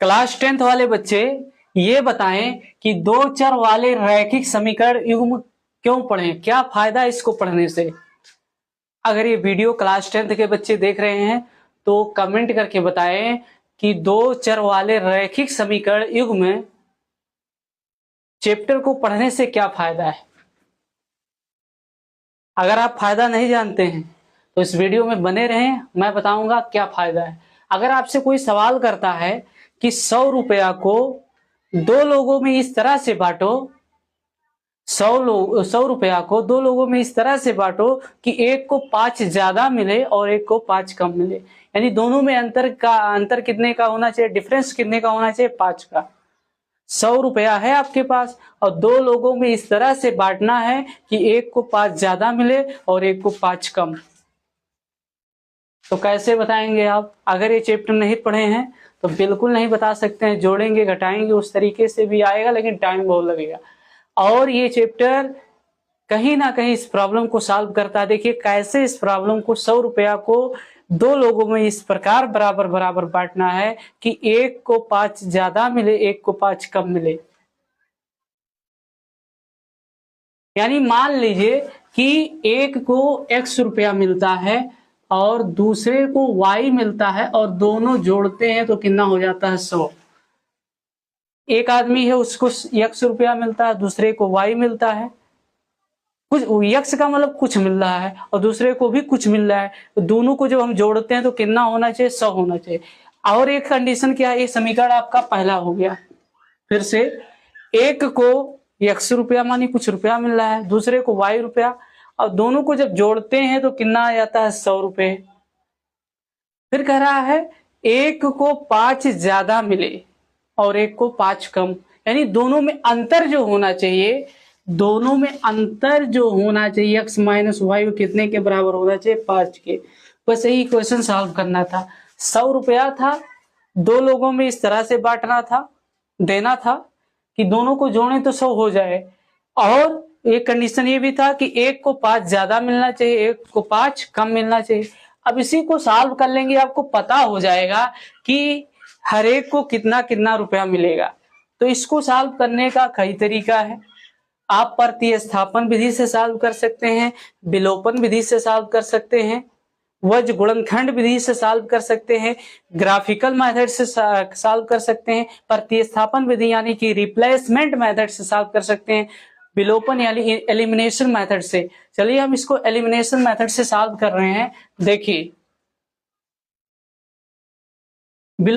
Class 10th वाले बच्चे ये बताएं कि दो चर वाले रैखिक समीकरण युग्म क्यों पढ़ें, क्या फायदा इसको पढ़ने से। अगर ये वीडियो क्लास 10th के बच्चे देख रहे हैं तो कमेंट करके बताएं कि दो चर वाले रैखिक समीकरण युग्म चैप्टर को पढ़ने से क्या फायदा है। अगर आप फायदा नहीं जानते हैं तो इस वीडियो में बने रहें, मैं बताऊंगा क्या फायदा है। अगर आपसे कोई सवाल करता है कि 100 रुपया को दो लोगों में इस तरह से बांटो, 100 रुपया को दो लोगों में इस तरह से बांटो कि एक को 5 ज्यादा मिले और एक को 5 कम मिले, यानी दोनों में अंतर कितने का होना चाहिए, डिफरेंस कितने का होना चाहिए, 5 का। 100 रुपया है आपके पास और दो लोगों में इस तरह से बांटना है कि एक को 5 ज्यादा मिले और एक को 5 कम। तो कैसे बताएंगे आप। अगर ये चैप्टर नहीं पढ़े हैं तो बिल्कुल नहीं बता सकते हैं। जोड़ेंगे घटाएंगे उस तरीके से भी आएगा, लेकिन टाइम बहुत लगेगा। और ये चैप्टर कहीं ना कहीं इस प्रॉब्लम को सॉल्व करता है। देखिए कैसे इस प्रॉब्लम को 100 रुपया को दो लोगों में इस प्रकार बराबर बराबर बांटना है कि एक को 5 ज्यादा मिले एक को 5 कम मिले। यानी मान लीजिए कि एक को x रुपया मिलता है और दूसरे को y मिलता है और दोनों जोड़ते हैं तो कितना हो जाता है, 100। एक आदमी है उसको x रुपया मिलता है, दूसरे को y मिलता है, कुछ x का मतलब कुछ मिल रहा है और दूसरे को भी कुछ मिल रहा है, तो दोनों को जब हम जोड़ते हैं तो कितना होना चाहिए, 100 होना चाहिए। और एक कंडीशन क्या है, ये समीकरण आपका पहला हो गया। फिर से एक को x रुपया मानी कुछ रुपया मिल रहा है, दूसरे को y रुपया, और दोनों को जब जोड़ते हैं तो कितना आ जाता है, 100 रुपये। फिर कह रहा है एक को 5 ज्यादा मिले और एक को 5 कम, यानी दोनों में अंतर जो होना चाहिए, दोनों में अंतर जो होना चाहिए x माइनस वाई कितने के बराबर होना चाहिए, 5 के। बस यही क्वेश्चन सॉल्व करना था। 100 रुपया था, दो लोगों में इस तरह से बांटना था, देना था कि दोनों को जोड़ें तो 100 हो जाए, और एक कंडीशन ये भी था कि एक को 5 ज्यादा मिलना चाहिए एक को 5 कम मिलना चाहिए। अब इसी को सॉल्व कर लेंगे, आपको पता हो जाएगा कि हर एक को कितना कितना रुपया मिलेगा। तो इसको सॉल्व करने का कई तरीका है। आप प्रतिस्थापन विधि से सॉल्व कर सकते हैं, विलोपन विधि से सॉल्व कर सकते हैं, वज्र गुणनखंड विधि से सॉल्व कर सकते हैं, ग्राफिकल मेथड से सॉल्व कर सकते हैं, प्रतिस्थापन विधि यानी कि रिप्लेसमेंट मेथड से सॉल्व कर सकते हैं, विलोपन यानी एलिमिनेशन मेथड से। चलिए हम इसको एलिमिनेशन मेथड से सॉल्व कर रहे हैं। देखिए